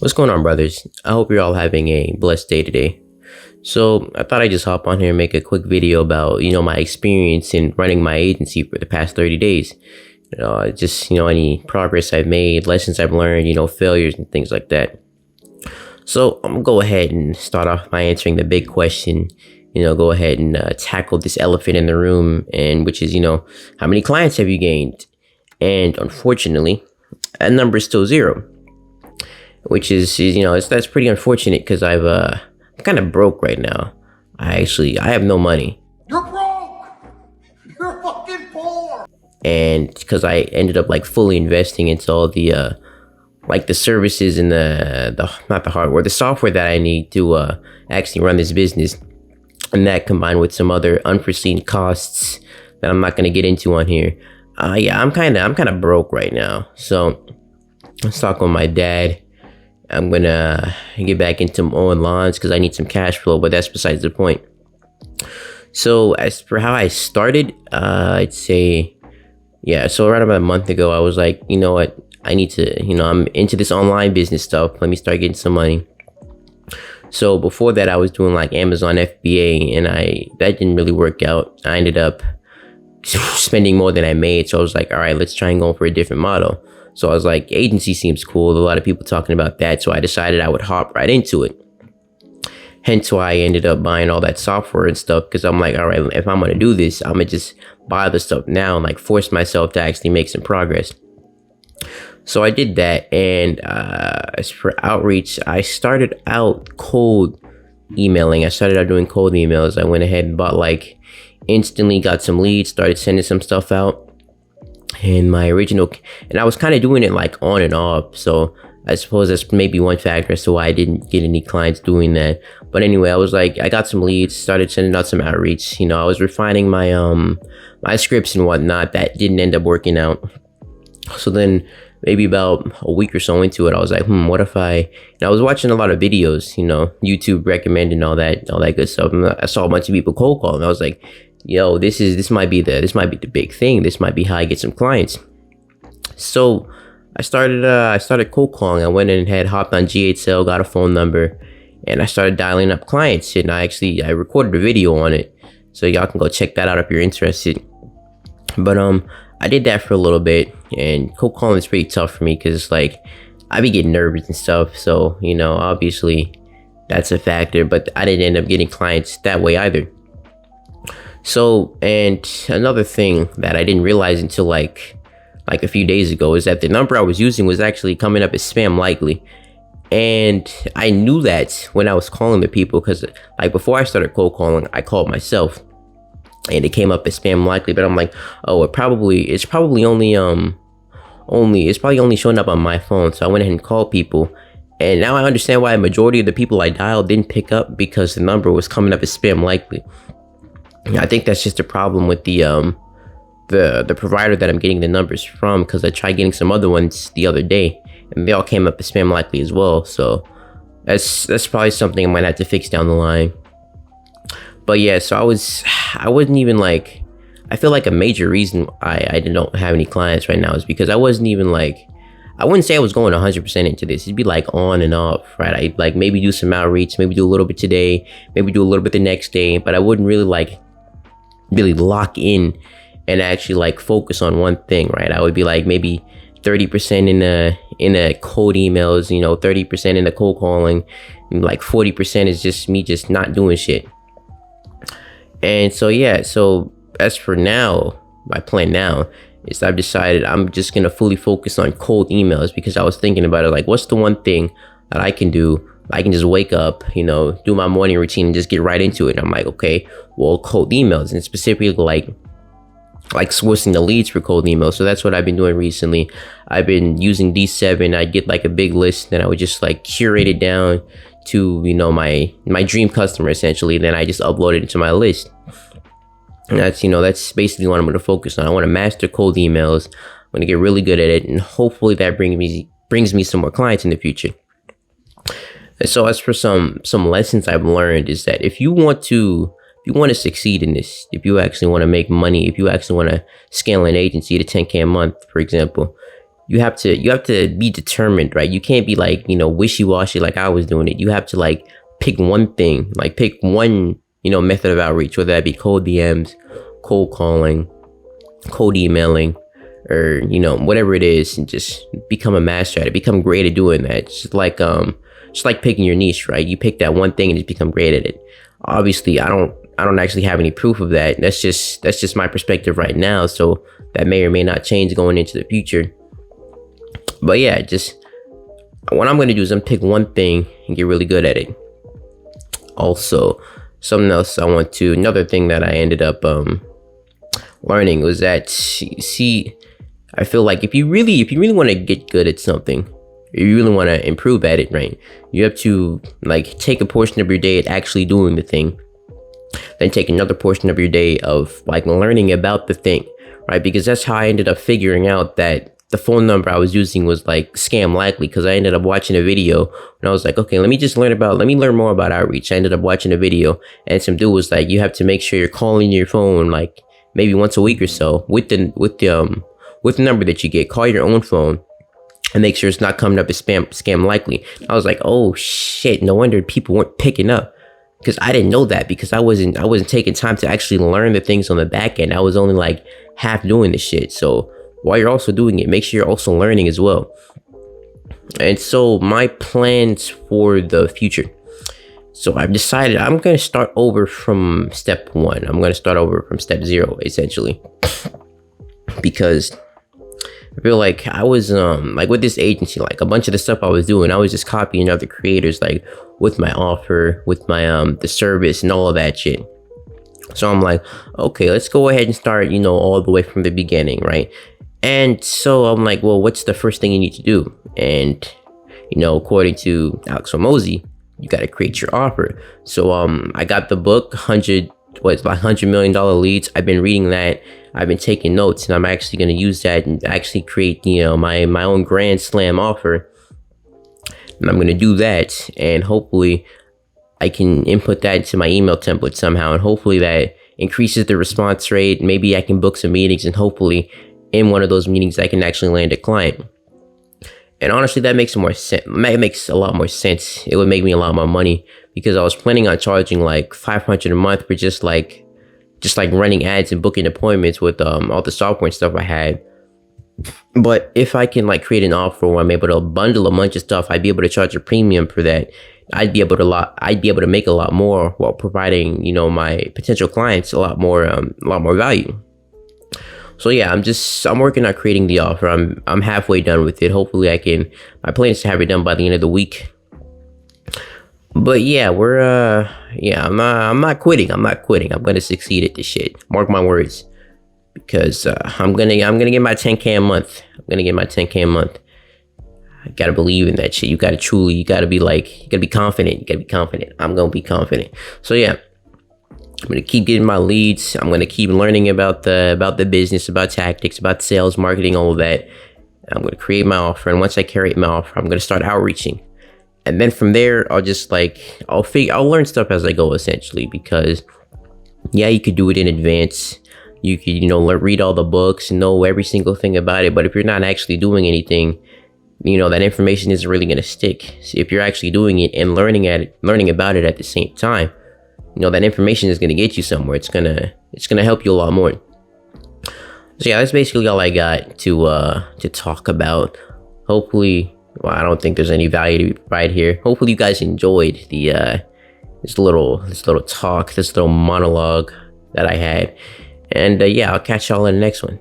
What's going on, brothers? I hope you're all having a blessed day today. So I thought I'd just hop on here and make a quick video about, my experience in running my agency for the past 30 days. Any progress I've made, lessons I've learned, failures and things like that. So I'm gonna go ahead and start off by answering the big question. Go ahead and tackle this elephant in the room, and which is, how many clients have you gained? And unfortunately, that number is still zero. Which is that's pretty unfortunate because I'm kind of broke right now. I have no money. You're broke. You're fucking poor. And because I ended up fully investing into all the the services and the not the hardware, the software that I need to actually run this business, and that combined with some other unforeseen costs that I'm not going to get into on here. I'm kind of broke right now. So let's talk with my dad. I'm gonna get back into mowing lawns because I need some cash flow, but that's besides the point. So as for how I started, I'd say, so around about a month ago, I was like, you know what, I need to, I'm into this online business stuff. Let me start getting some money. So before that, I was doing Amazon FBA, and that didn't really work out. I ended up spending more than I made. So I was like, all right, let's try and go for a different model. So I was like, agency seems cool. A lot of people talking about that. So I decided I would hop right into it. Hence why I ended up buying all that software and stuff. Because I'm like, all right, if I'm going to do this, I'm going to just buy the stuff now and force myself to actually make some progress. So I did that. And as for outreach, I started out cold emailing. I started out doing cold emails. I went ahead and bought instantly got some leads, started sending some stuff out. And I was kind of doing it on and off. So I suppose that's maybe one factor as to why I didn't get any clients doing that. But anyway, I got some leads, started sending out some outreach. I was refining my my scripts and whatnot. That didn't end up working out. So then maybe about a week or so into it, I was like, what if I was watching a lot of videos, YouTube recommending all that good stuff. And I saw a bunch of people cold call, and I was like, yo, this might be the big thing. This might be how I get some clients. So I started cold calling. I went in and had hopped on G8Cell, got a phone number, and I started dialing up clients. And I recorded a video on it, so y'all can go check that out if you're interested. But I did that for a little bit, and cold calling is pretty tough for me because I be getting nervous and stuff. So obviously that's a factor. But I didn't end up getting clients that way either. So, and another thing that I didn't realize until like a few days ago is that the number I was using was actually coming up as spam likely. And I knew that when I was calling the people, because before I started cold calling, I called myself and it came up as spam likely. But I'm like, oh, it's probably only showing up on my phone. So I went ahead and called people. And now I understand why a majority of the people I dialed didn't pick up, because the number was coming up as spam likely. I think that's just a problem with the provider that I'm getting the numbers from, because I tried getting some other ones the other day and they all came up as spam likely as well. So that's probably something I might have to fix down the line. But yeah, so I wasn't even I feel like a major reason I don't have any clients right now is because I wasn't even I wouldn't say I was going 100% into this. It'd be on and off, right? I maybe do some outreach, maybe do a little bit today, maybe do a little bit the next day, but I wouldn't really really lock in and actually focus on one thing, right? I would be maybe 30% in the cold emails, 30% in the cold calling, and 40% is just me just not doing shit. And so so as for now, my plan now is I've decided I'm just gonna fully focus on cold emails, because I was thinking about it, what's the one thing that I can do? I can just wake up, do my morning routine and just get right into it. And I'm like, okay, well, cold emails, and specifically sourcing the leads for cold emails. So that's what I've been doing recently. I've been using D7. I get a big list, and I would just curate it down to my dream customer essentially. Then I just upload it into my list. And that's basically what I'm going to focus on. I want to master cold emails. I'm going to get really good at it, and hopefully that brings me some more clients in the future. And so as for some lessons I've learned is that if you want to succeed in this, if you actually want to make money, if you actually want to scale an agency to 10K a month, for example, you have to be determined, right? You can't be like, wishy-washy like I was doing it. You have to like pick one thing, like pick one, method of outreach, whether that be cold DMs, cold calling, cold emailing, or whatever it is, and just become a master at it, become great at doing that. Just like picking your niche, right? You pick that one thing and just become great at it. Obviously, I don't actually have any proof of that. That's just my perspective right now, so that may or may not change going into the future. But yeah, just what I'm going to do is I'm pick one thing and get really good at it. Also, another thing that I ended up learning was that, see, I feel like if you really want to get good at something, if you really want to improve at it, right, you have to like take a portion of your day at actually doing the thing, then take another portion of your day of like learning about the thing, right? Because that's how I ended up figuring out that the phone number I was using was like scam likely, because I ended up watching a video and I was like, okay, let me learn more about outreach. I ended up watching a video and some dude was like, you have to make sure you're calling your phone like maybe once a week or so with the number that you get. Call your own phone and make sure it's not coming up as scam likely. I was like, oh shit, no wonder people weren't picking up, because I didn't know that, because I wasn't taking time to actually learn the things on the back end. I was only like half doing the shit. So while you're also doing it, make sure you're also learning as well. And so my plans for the future. So I've decided I'm going to start over from step 1. I'm going to start over from step 0, essentially. Because I feel like I was, like with this agency, like a bunch of the stuff I was doing, I was just copying other creators, like with my offer, with my, the service and all of that shit. So I'm like, okay, let's go ahead and start, all the way from the beginning, right? And so I'm like, well, what's the first thing you need to do? And, according to Alex Hormozi, you got to create your offer. So I got the book, $100 million leads. I've been reading that. I've been taking notes, and I'm actually going to use that and actually create, my own grand slam offer. And I'm going to do that, and hopefully I can input that into my email template somehow, and hopefully that increases the response rate. Maybe I can book some meetings, and hopefully in one of those meetings I can actually land a client. And honestly, that makes more sense. It makes a lot more sense. It would make me a lot more money, because I was planning on charging like $500 a month for just like running ads and booking appointments with all the software and stuff I had. But if I can like create an offer where I'm able to bundle a bunch of stuff, I'd be able to charge a premium for that. I'd be able to make a lot more while providing, my potential clients a lot more value. So yeah, I'm working on creating the offer. I'm halfway done with it. Hopefully my plan is to have it done by the end of the week. But yeah, I'm not quitting. I'm going to succeed at this shit. Mark my words. Because I'm going to get my 10K a month. I got to believe in that shit. You got to be confident. I'm going to be confident. So yeah, I'm going to keep getting my leads. I'm going to keep learning about the business, about tactics, about sales, marketing, all of that. I'm going to create my offer. And once I create my offer, I'm going to start outreaching. And then from there, I'll learn stuff as I go, essentially, because yeah, you could do it in advance. You could, read all the books and know every single thing about it. But if you're not actually doing anything, that information isn't really going to stick. So if you're actually doing it and learning about it at the same time, that information is going to get you somewhere. It's going to help you a lot more. So yeah, that's basically all I got to talk about. Hopefully, well, I don't think there's any value to be provided here. Hopefully you guys enjoyed this little monologue that I had. And yeah, I'll catch y'all in the next one.